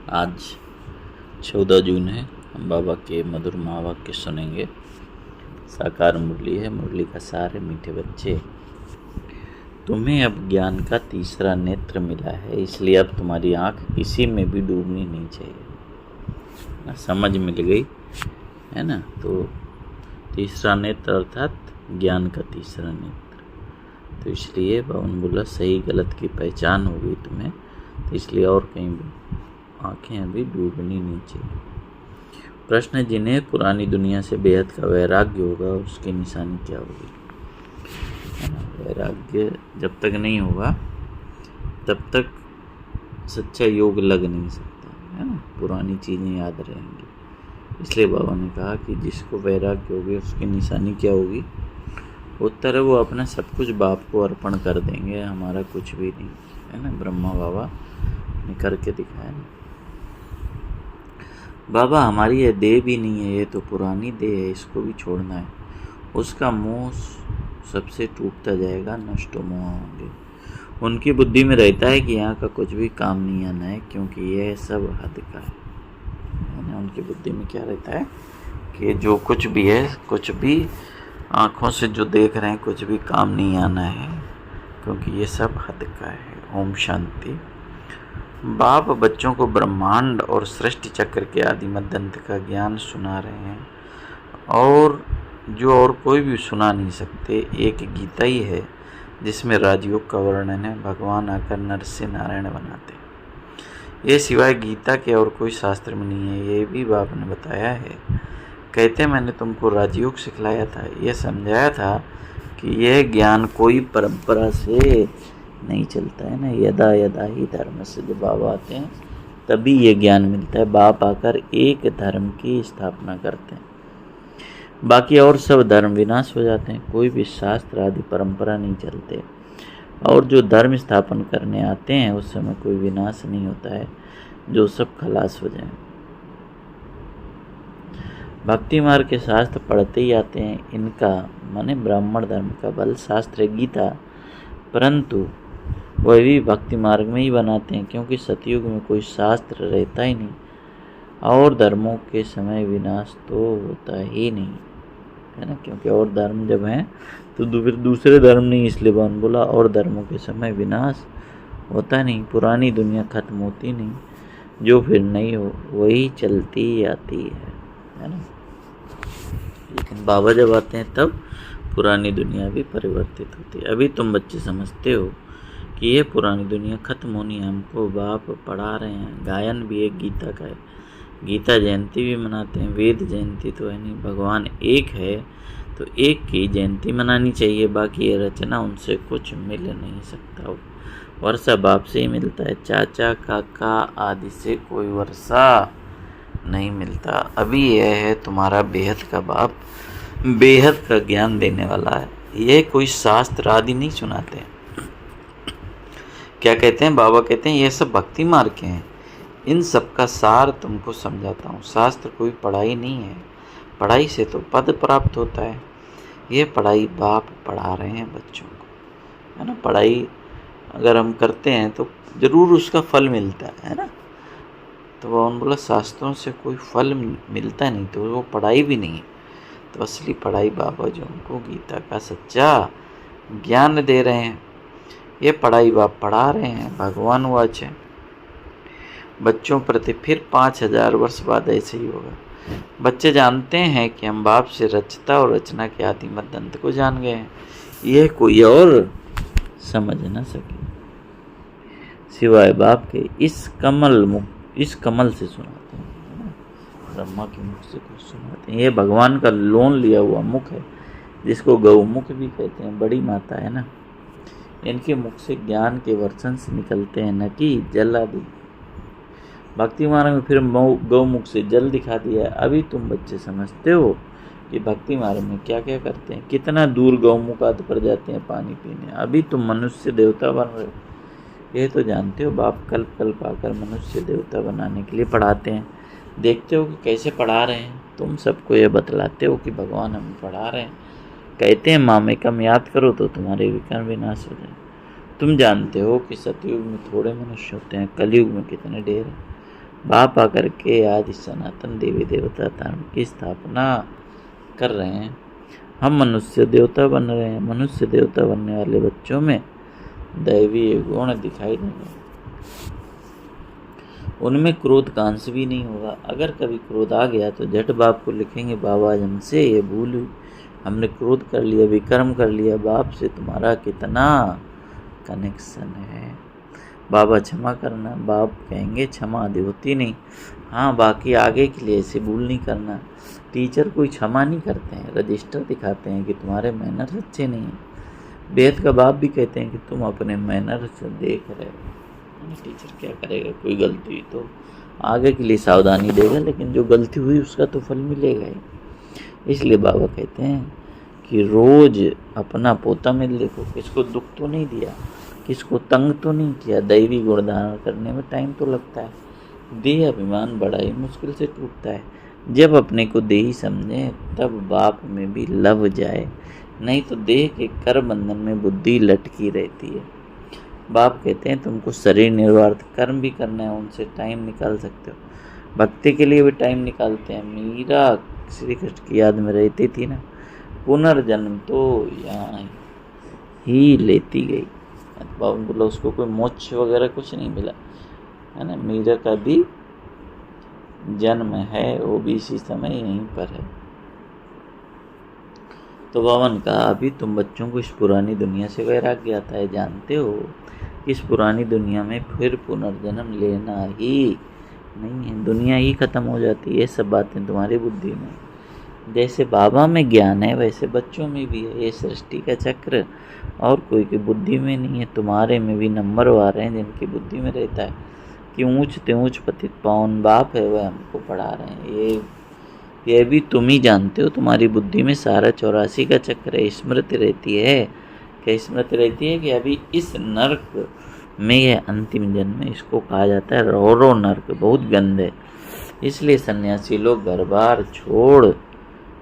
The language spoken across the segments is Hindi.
आज 14 जून है। हम बाबा के मधुर महावाक्य सुनेंगे। साकार मुरली है, मुरली का सार है। मीठे बच्चे, तुम्हें अब ज्ञान का तीसरा नेत्र मिला है, इसलिए अब तुम्हारी आंख इसी में भी डूबनी नहीं चाहिए। समझ मिल गई है ना। तो तीसरा नेत्र अर्थात ज्ञान का तीसरा नेत्र। तो इसलिए बाबा ने बोला सही गलत की पहचान हो गई तुम्हें, तो इसलिए और कहीं भी आंखें अभी डूबनी नहीं चाहिए। प्रश्न है, जिन्हें पुरानी दुनिया से बेहद का वैराग्य होगा उसकी निशानी क्या होगी? है ना। वैराग्य जब तक नहीं होगा तब तक सच्चा योग लग नहीं सकता, है ना। पुरानी चीज़ें याद रहेंगी। इसलिए बाबा ने कहा कि जिसको वैराग्य होगी उसकी निशानी क्या होगी? उत्तर है वो अपना सब कुछ बाप को अर्पण कर देंगे, हमारा कुछ भी नहीं, है ना। ब्रह्मा बाबा ने करके दिखाया ना। बाबा हमारी ये देह भी नहीं है, ये तो पुरानी देह है, इसको भी छोड़ना है। उसका मोह सबसे टूटता जाएगा, नष्ट मोह होंगे। उनकी बुद्धि में रहता है कि यहाँ का कुछ भी काम नहीं आना है, क्योंकि यह सब हद का है ना। उनकी बुद्धि में क्या रहता है कि जो कुछ भी है, कुछ भी आँखों से जो देख रहे हैं, कुछ भी काम नहीं आना है, क्योंकि ये सब हद का है। ओम शांति। बाप बच्चों को ब्रह्मांड और सृष्टि चक्र के आदि मध्यंत का ज्ञान सुना रहे हैं, और जो और कोई भी सुना नहीं सकते। एक गीता ही है जिसमें राजयोग का वर्णन है। भगवान आकर नर से नारायण बनाते। ये सिवाय गीता के और कोई शास्त्र में नहीं है, ये भी बाप ने बताया है। कहते मैंने तुमको राजयोग सिखलाया था, यह समझाया था कि यह ज्ञान कोई परंपरा से नहीं चलता है ना। यदा यदा ही धर्म से, जब बाबा आते हैं तभी ये ज्ञान मिलता है। बाप आकर एक धर्म की स्थापना करते हैं, बाकी और सब धर्म विनाश हो जाते हैं। कोई भी शास्त्र आदि परंपरा नहीं चलते, और जो धर्म स्थापन करने आते हैं उस समय कोई विनाश नहीं होता है, जो सब खलास हो जाए। भक्ति मार्ग के शास्त्र पढ़ते ही आते हैं। इनका माने ब्राह्मण धर्म का बल शास्त्र है गीता, परंतु वह भी भक्ति मार्ग में ही बनाते हैं, क्योंकि सतयुग में कोई शास्त्र रहता ही नहीं, और धर्मों के समय विनाश तो होता ही नहीं, है ना। क्योंकि और धर्म जब हैं तो फिर दूसरे धर्म नहीं, इसलिए भगवान बोला और धर्मों के समय विनाश होता नहीं। पुरानी दुनिया खत्म होती नहीं, जो फिर नहीं हो वही चलती आती है ना। लेकिन बाबा जब आते हैं तब पुरानी दुनिया भी परिवर्तित होती है। अभी तुम बच्चे समझते हो कि ये पुरानी दुनिया खत्म होनी है, हमको बाप पढ़ा रहे हैं। गायन भी एक गीता का है, गीता जयंती भी मनाते हैं। वेद जयंती तो है नहीं, भगवान एक है तो एक की जयंती मनानी चाहिए। बाकी ये रचना उनसे कुछ मिल नहीं सकता। वर्षा बाप से ही मिलता है, चाचा काका आदि से कोई वर्षा नहीं मिलता। अभी यह है तुम्हारा बेहद का बाप, बेहद का ज्ञान देने वाला है। ये कोई शास्त्र आदि नहीं सुनाते हैं। क्या कहते हैं बाबा? कहते हैं ये सब भक्ति मार्ग के हैं, इन सब का सार तुमको समझाता हूँ। शास्त्र कोई पढ़ाई नहीं है, पढ़ाई से तो पद प्राप्त होता है। ये पढ़ाई बाप पढ़ा रहे हैं बच्चों को, है ना। पढ़ाई अगर हम करते हैं तो ज़रूर उसका फल मिलता है ना। तो उन्होंने बोला शास्त्रों से कोई फल मिलता नहीं, तो वो पढ़ाई भी नहीं। तो असली पढ़ाई बाबा जो उनको गीता का सच्चा ज्ञान दे रहे हैं, ये पढ़ाई बाप पढ़ा रहे हैं। भगवान वाच है बच्चों प्रति। फिर 5000 वर्ष बाद ऐसे ही होगा। बच्चे जानते हैं कि हम बाप से रचता और रचना के आदि मध्यंत को जान गए हैं, यह कोई और समझ न सके सिवाय बाप के। इस कमल से सुनाते हैं, ब्रह्मा के मुख से कुछ सुनाते हैं। ये भगवान का लोन लिया हुआ मुख है, जिसको गौमुख भी कहते हैं। बड़ी माता है ना, इनके मुख से ज्ञान के वर्षण से निकलते हैं, न कि जल आदि। भक्ति मार्ग में फिर गौमुख से जल दिखा दिया है। अभी तुम बच्चे समझते हो कि भक्ति मार्ग में क्या क्या करते हैं, कितना दूर गौमुख आदि पर जाते हैं पानी पीने। अभी तुम मनुष्य देवता बन रहे हो, ये तो जानते हो। बाप कल्प कल्प आकर मनुष्य देवता बनाने के लिए पढ़ाते हैं। देखते हो कि कैसे पढ़ा रहे हैं, तुम सबको ये बतलाते हो कि भगवान हमें पढ़ा रहे हैं। कई बार विकार विनाश हो जाए, तुम जानते हो कि कैसे पढ़ा रहे हैं। तुम सबको ये बतलाते हो कि भगवान हमें पढ़ा रहे हैं। कहते हैं माँ में कम याद करो तो तुम्हारे विकार विनाश हो जाए। तुम जानते हो कि सतयुग में थोड़े मनुष्य होते हैं, कलयुग में कितने ढेर हैं। बाप आकर के आज इस सनातन देवी देवता धर्म की स्थापना कर रहे हैं। हम मनुष्य देवता बन रहे हैं। मनुष्य देवता बनने वाले बच्चों में दैवीय गुण दिखाई देंगे। उनमें क्रोध का अंश भी नहीं होगा। अगर कभी क्रोध आ गया तो झट बाप को लिखेंगे, बाबा आज हमसे ये भूल हुई, हमने क्रोध कर लिया, विकर्म कर लिया, बाप से तुम्हारा कितना कनेक्शन है, बाबा क्षमा करना। बाप कहेंगे क्षमा आदि होती नहीं, हाँ बाकी आगे के लिए ऐसे भूल नहीं करना। टीचर कोई क्षमा नहीं करते हैं, रजिस्टर दिखाते हैं कि तुम्हारे मैनर्स अच्छे नहीं हैं। बेहद का बाप भी कहते हैं कि तुम अपने मैनर्स देख रहे हो। टीचर क्या करेगा, कोई गलती हुई तो आगे के लिए सावधानी देगा, लेकिन जो गलती हुई उसका तो फल मिलेगा ही। इसलिए बाबा कहते हैं कि रोज अपना पोता में देखो, किसको दुख तो नहीं दिया, किसको तंग तो नहीं किया। दैवी गुण धारण करने में टाइम तो लगता है। देह अभिमान बड़ा ही मुश्किल से टूटता है। जब अपने को देही समझे तब बाप में भी लव जाए, नहीं तो देह के कर बंधन में बुद्धि लटकी रहती है। बाप कहते हैं तुमको शरीर निर्वाह कर्म भी करना है, उनसे टाइम निकाल सकते हो। भक्ति के लिए भी टाइम निकालते हैं। मीरा श्री कृष्ण की याद में रहती थी ना, पुनर्जन्म तो यहाँ ही लेती गई। बाबा बोला उसको कोई मोक्ष वगैरह कुछ नहीं मिला है ना, मीरा का भी जन्म है, वो भी इसी समय यहीं पर है। तो बाबा ने कहा अभी तुम बच्चों को इस पुरानी दुनिया से वैराग्य आता है, जानते हो इस पुरानी दुनिया में फिर पुनर्जन्म लेना ही नहीं है, दुनिया ही खत्म हो जाती है। ये सब बातें तुम्हारी बुद्धि में, जैसे बाबा में ज्ञान है वैसे बच्चों में भी है। ये सृष्टि का चक्र और कोई की बुद्धि में नहीं है। तुम्हारे में भी नंबर आ रहे हैं जिनकी बुद्धि में रहता है कि ऊंच ते ऊंच पतित पावन बाप है, वह हमको पढ़ा रहे हैं। ये भी तुम ही जानते हो, तुम्हारी बुद्धि में सारा 84 का चक्र है। स्मृति रहती है, क्या स्मृति रहती है कि अभी इस नर्क में यह अंतिम जन्म है। इसको कहा जाता है रो नर्क, बहुत गंदे। इसलिए सन्यासी लोग घर बार छोड़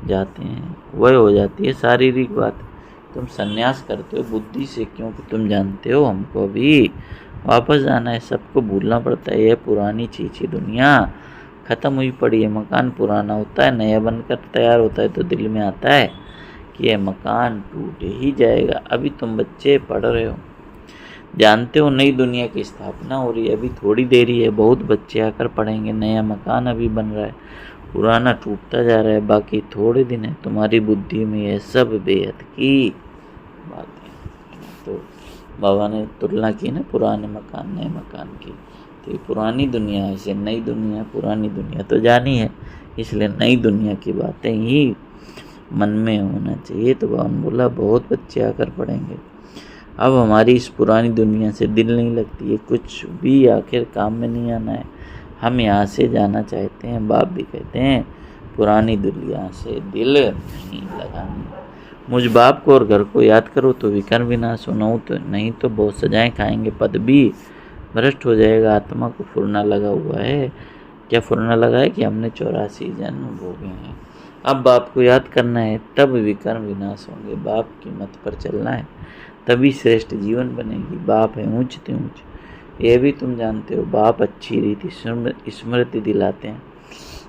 जाते हैं, वह हो जाती है शारीरिक बात। तुम सन्यास करते हो बुद्धि से, क्योंकि तुम जानते हो हमको भी वापस जाना है, सबको भूलना पड़ता है। यह पुरानी चीज़ी दुनिया ख़त्म हुई पड़ी है। मकान पुराना होता है, नया बनकर तैयार होता है तो दिल में आता है कि यह मकान टूट ही जाएगा। अभी तुम बच्चे पढ़ रहे हो, जानते हो नई दुनिया की स्थापना हो रही है, अभी थोड़ी देरी है, बहुत बच्चे आकर पढ़ेंगे। नया मकान अभी बन रहा है, पुराना टूटता जा रहा है, बाकी थोड़े दिन है। तुम्हारी बुद्धि में यह सब बेहद की बातें। तो बाबा ने तुलना की ना पुराने मकान नए मकान की, तो ये पुरानी दुनिया ऐसे नई दुनिया, पुरानी दुनिया तो जानी है, इसलिए नई दुनिया की बातें ही मन में होना चाहिए। तो बाबा ने बोला बहुत बच्चे आकर पढ़ेंगे। अब हमारी इस पुरानी दुनिया से दिल नहीं लगती है, कुछ भी आखिर काम में नहीं आना है, हम यहाँ से जाना चाहते हैं। बाप भी कहते हैं पुरानी दुनिया से दिल नहीं लगानी। मुझ बाप को और घर को याद करो तो विकर्म विनाश होना, तो नहीं तो बहुत सजाएं खाएंगे, पद भी भ्रष्ट हो जाएगा। आत्मा को फुरना लगा हुआ है। क्या फुरना लगा है कि हमने 84 जन्म भोगे हैं। अब बाप को याद करना है, तब विकर्म विनाश होंगे। बाप की मत पर चलना है, तभी श्रेष्ठ जीवन बनेगी। बाप है ऊंच ते ऊंच, यह भी तुम जानते हो। बाप अच्छी रीति स्मृति दिलाते हैं।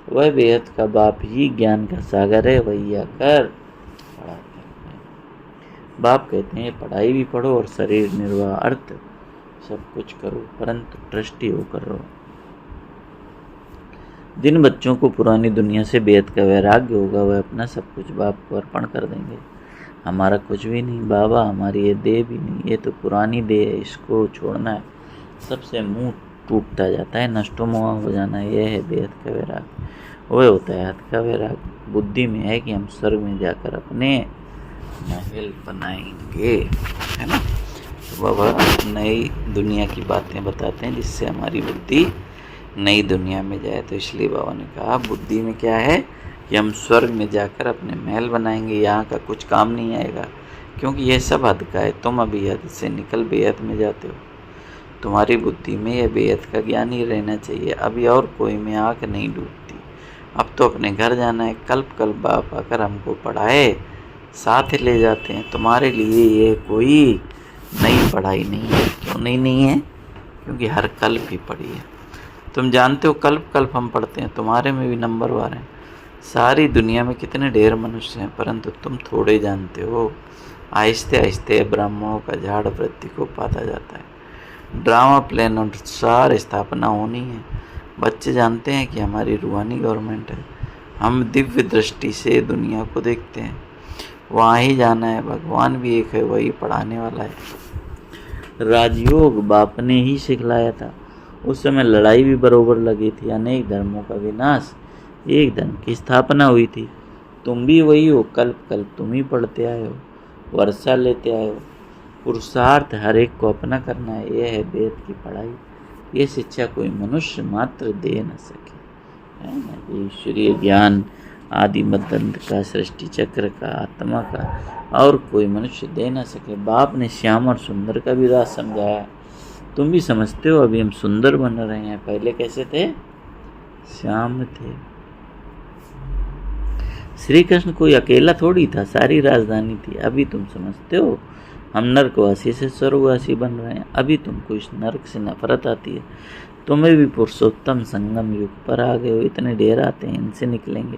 वह बेहद का बाप ही ज्ञान का सागर है, वही आकर पढ़ाते हैं। बाप कहते हैं पढ़ाई भी पढ़ो और शरीर निर्वाह अर्थ सब कुछ करो, परंतु दृष्टि होकर रहो। जिन बच्चों को पुरानी दुनिया से बेहद का वैराग्य होगा वह अपना सब कुछ बाप को अर्पण कर देंगे। हमारा कुछ भी नहीं बाबा, हमारी ये देह भी नहीं, ये तो पुरानी देह है, इसको छोड़ना है। सबसे मुंह टूटता जाता है, नष्टोमोह हो जाना है, यह है बेहद का वैराग्य। वह होता है हद का वैराग्य। बुद्धि में है कि हम स्वर्ग में जाकर अपने महल बनाएंगे, है ना। तो बाबा नई दुनिया की बातें बताते हैं जिससे हमारी बुद्धि नई दुनिया में जाए। तो इसलिए बाबा ने कहा बुद्धि में क्या है कि हम स्वर्ग में जाकर अपने महल बनाएंगे, यहाँ का कुछ काम नहीं आएगा, क्योंकि यह सब हद का है। तुम अभी हद से निकल बेहद में जाते हो। तुम्हारी बुद्धि में यह बेहद का ज्ञान ही रहना चाहिए। अभी और कोई में आँख नहीं डूबती। अब तो अपने घर जाना है। कल्प कल्प बाप आकर हमको पढ़ाए, साथ ले जाते हैं। तुम्हारे लिए ये कोई नई पढ़ाई नहीं है। क्यों नहीं है? क्योंकि हर कल्प ही पढ़ी है। तुम जानते हो कल्प कल्प हम पढ़ते हैं, तुम्हारे में भी नंबर 1 है। सारी दुनिया में कितने ढेर मनुष्य हैं, परंतु तुम थोड़े जानते हो। आहिस्ते आहिस्ते ब्राह्मणों का झाड़ वृद्धि को पाता जाता है। ड्रामा प्लान अनुसार स्थापना होनी है। बच्चे जानते हैं कि हमारी रूहानी गवर्नमेंट है। हम दिव्य दृष्टि से दुनिया को देखते हैं। वहाँ ही जाना है। भगवान भी एक है, वही पढ़ाने वाला है। राजयोग बाप ने ही सिखलाया था। उस समय लड़ाई भी बरोबर लगी थी। अनेक धर्मों का विनाश, एक धर्म की स्थापना हुई थी। तुम भी वही हो। कल्प कल्प तुम ही पढ़ते आए हो, वर्षा लेते आए हो। पुरुषार्थ हर एक को अपना करना है। यह है वेद की पढ़ाई। ये शिक्षा कोई मनुष्य मात्र दे न सके, है ना। ईश्वरीय ज्ञान आदि मदंत का, सृष्टि चक्र का, आत्मा का और कोई मनुष्य दे न सके। बाप ने श्याम और सुंदर का भी राज समझाया। तुम भी समझते हो अभी हम सुंदर बन रहे हैं। पहले कैसे थे? श्याम थे। श्री कृष्ण कोई अकेला थोड़ी था, सारी राजधानी थी। अभी तुम समझते हो हम नरकवासी से स्वर्गवासी बन रहे हैं। अभी तुमको इस नरक से नफरत आती है। तुम्हें भी पुरुषोत्तम संगम युग पर आ गए हो। इतने ढेर आते हैं, इनसे निकलेंगे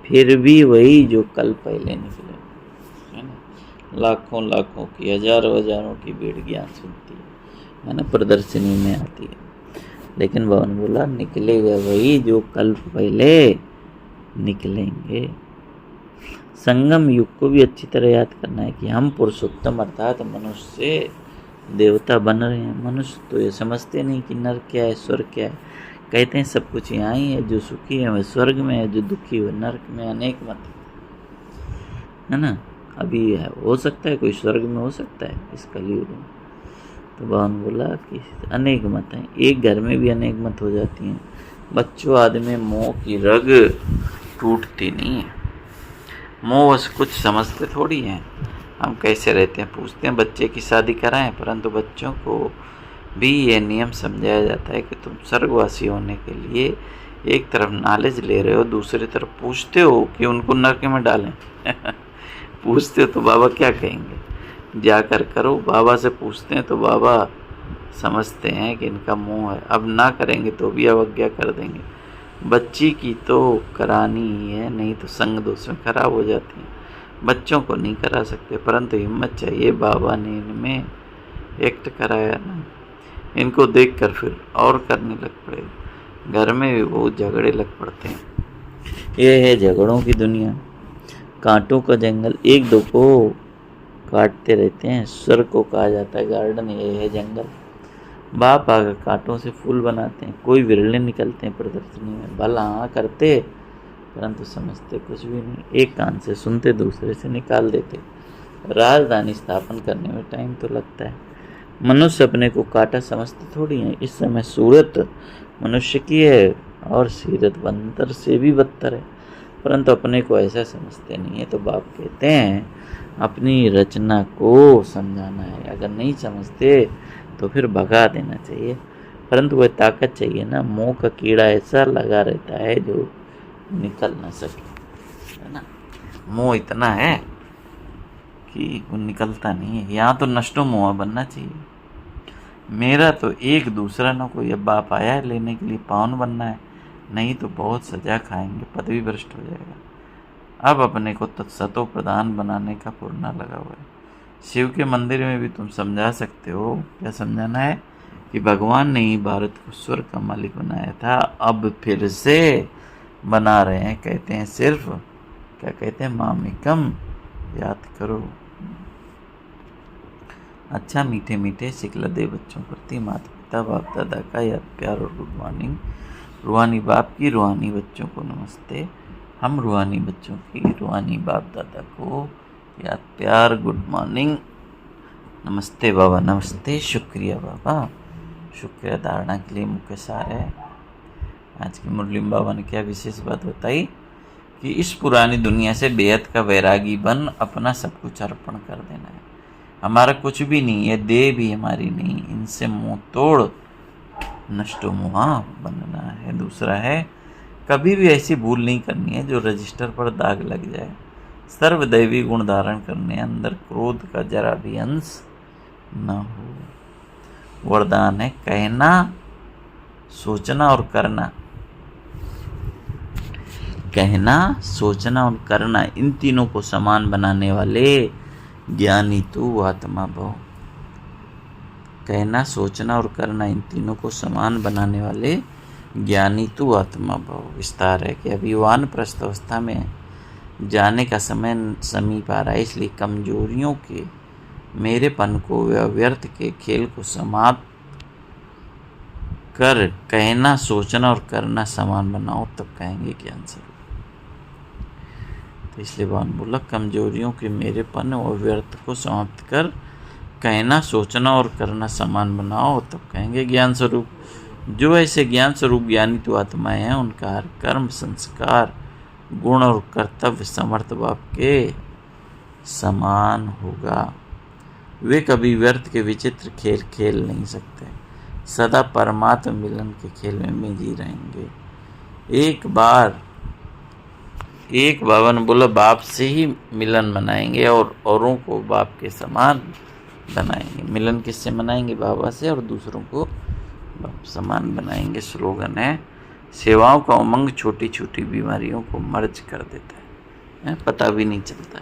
फिर भी वही जो कल पहले निकले, है ना। लाखों लाखों की, हजारों हजारों की भीड़ ज्ञान सुनती है ना, प्रदर्शनी में आती है। लेकिन भवन बोला निकलेगा वही जो कल पहले निकलेंगे। संगम युग को भी अच्छी तरह याद करना है कि हम पुरुषोत्तम अर्थात मनुष्य से देवता बन रहे हैं। मनुष्य तो ये समझते नहीं कि नरक क्या है, स्वर्ग क्या है। कहते हैं सब कुछ यहाँ ही है। जो सुखी है वह स्वर्ग में है, जो दुखी है नरक में। अनेक मत है ना। अभी है, हो सकता है कोई स्वर्ग में हो सकता है इस कलयुग में। तो भगवान बोला कि अनेक मत हैं। एक घर में भी अनेक मत हो जाती हैं। बच्चों आदि में मोह की रग टूटती नहीं है। मोह बस कुछ समझते थोड़ी हैं। हम कैसे रहते हैं पूछते हैं। बच्चे की शादी कराएं, परंतु बच्चों को भी ये नियम समझाया जाता है कि तुम स्वर्गवासी होने के लिए एक तरफ नॉलेज ले रहे हो, दूसरी तरफ पूछते हो कि उनको नरक में डालें। पूछते हो तो बाबा क्या कहेंगे, जाकर करो। बाबा से पूछते हैं तो बाबा समझते हैं कि इनका मोह है, अब ना करेंगे तो भी अवज्ञा कर देंगे। बच्ची की तो करानी ही है, नहीं तो संग दोष में खराब हो जाती है। बच्चों को नहीं करा सकते, परंतु हिम्मत चाहिए। बाबा ने इनमें एक्ट कराया ना, इनको देखकर फिर और करने लग पड़े। घर में भी बहुत झगड़े लग पड़ते हैं। ये है झगड़ों की दुनिया, कांटों का जंगल। एक दो को काटते रहते हैं। स्वर्ग को कहा जाता है गार्डन, ये है जंगल। बाप आकर कांटों से फूल बनाते हैं। कोई विरले निकलते हैं प्रदर्शनी में, भला हाँ करते, परंतु समझते कुछ भी नहीं। एक कान से सुनते, दूसरे से निकाल देते। राजधानी स्थापन करने में टाइम तो लगता है। मनुष्य अपने को काटा समझते थोड़ी हैं। इस समय सूरत मनुष्य की है और सीरत बंदर से भी बदतर है, परंतु अपने को ऐसा समझते नहीं है। तो बाप कहते हैं अपनी रचना को समझाना है। अगर नहीं समझते तो फिर भगा देना चाहिए, परंतु वह ताकत चाहिए ना। मोह का कीड़ा ऐसा लगा रहता है जो निकल ना सके, है ना। मोह इतना है कि वो निकलता नहीं है। यहाँ तो नष्टो मोह बनना चाहिए। मेरा तो एक दूसरा न कोई। अब बाप आया है लेने के लिए, पावन बनना है, नहीं तो बहुत सजा खाएंगे, पदवी भ्रष्ट हो जाएगा। अब अपने को तत्सतो प्रधान बनाने का फुरना लगा हुआ है। शिव के मंदिर में भी तुम समझा सकते हो। क्या समझाना है कि भगवान ने ही भारत को स्वर्ग का मालिक बनाया था, अब फिर से बना रहे हैं। कहते हैं सिर्फ क्या कहते हैं, मामिकम याद करो। अच्छा मीठे मीठे शिकला दे बच्चों प्रति माता पिता बाप दादा का याद प्यार और गुड मॉर्निंग। रूहानी बाप की रूहानी बच्चों को नमस्ते। हम रूहानी बच्चों की रूहानी बाप दादा को याद प्यार गुड मॉर्निंग। नमस्ते बाबा, नमस्ते। शुक्रिया बाबा, शुक्रिया। धारणा के लिए मुख्य सार है। आज की मुरली बाबा ने क्या विशेष बात बताई कि इस पुरानी दुनिया से बेहद का वैरागी बन अपना सब कुछ अर्पण कर देना है। हमारा कुछ भी नहीं है, देह भी हमारी नहीं, इनसे मुंह तोड़ नष्टो मुहा बनना है। दूसरा है कभी भी ऐसी भूल नहीं करनी है जो रजिस्टर पर दाग लग जाए। सर्वदैवी गुण धारण करने, अंदर क्रोध का जरा भी अंश न हो। वरदान है कहना सोचना और करना, कहना, सोचना और करना, इन तीनों को समान बनाने वाले ज्ञानी तू आत्मा भव। कहना, सोचना और करना, इन तीनों को समान बनाने वाले ज्ञानी तू आत्मा भव। विस्तार है कि अभी वानप्रस्थ अवस्था में जाने का समय समीप आ रहा है, इसलिए कमजोरियों के मेरेपन को, व्यर्थ के खेल को समाप्त कर कहना, सोचना और करना समान बनाओ, तब कहेंगे ज्ञान स्वरूप। तो इसलिए भगवान बोला कमजोरियों के मेरेपन और व्यर्थ को समाप्त कर कहना, सोचना और करना समान बनाओ, तब कहेंगे ज्ञान स्वरूप। जो ऐसे ज्ञान स्वरूप ज्ञानी तो आत्माएं हैं, उनका हर कर्म, संस्कार, गुण और कर्तव्य समर्थ बाप के समान होगा। वे कभी व्यर्थ के विचित्र खेल खेल नहीं सकते, सदा परमात्मा मिलन के खेल में जी रहेंगे। एक बाबा ने बोला बाप से ही मिलन मनाएंगे और औरों को बाप के समान बनाएंगे। मिलन किससे मनाएंगे? बाबा से, और दूसरों को बाप समान बनाएंगे। स्लोगन है, सेवाओं का उमंग छोटी छोटी बीमारियों को मर्ज कर देता है, पता भी नहीं चलता।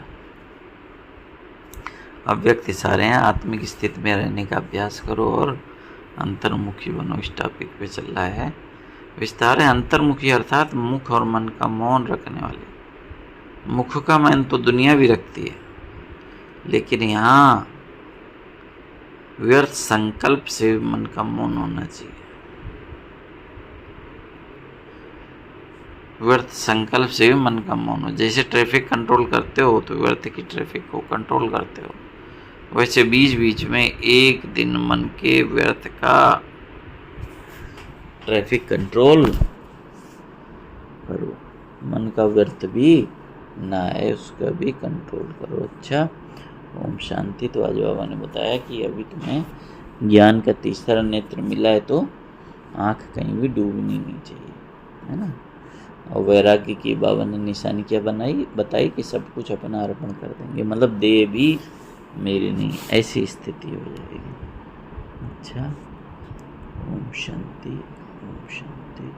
अव्यक्त इशारे हैं, आत्मिक स्थिति में रहने का अभ्यास करो और अंतर्मुखी बनो। इस टॉपिक पे चल रहा है विस्तार है। अंतर्मुखी अर्थात मुख और मन का मौन रखने वाले। मुख का मन तो दुनिया भी रखती है, लेकिन यहाँ व्यर्थ संकल्प से मन का मौन होना चाहिए। व्यर्थ संकल्प से भी मन का मौन हो। जैसे ट्रैफिक कंट्रोल करते हो तो व्यर्थ की ट्रैफिक को कंट्रोल करते हो, वैसे बीच बीच में एक दिन मन के व्यर्थ का ट्रैफिक कंट्रोल करो। मन का व्यर्थ भी ना है, उसका भी कंट्रोल करो। अच्छा, ओम शांति। तो आज बाबा ने बताया कि अभी तुम्हें ज्ञान का तीसरा नेत्र मिला है, तो आंख कहीं भी डूबनी नहीं चाहिए, है ना। और वैराग्य की बाबा ने निशानी क्या बताई कि सब कुछ अपना अर्पण कर देंगे, मतलब देह भी मेरी नहीं, ऐसी स्थिति हो जाएगी। अच्छा, ओम शांति, ओम शांति।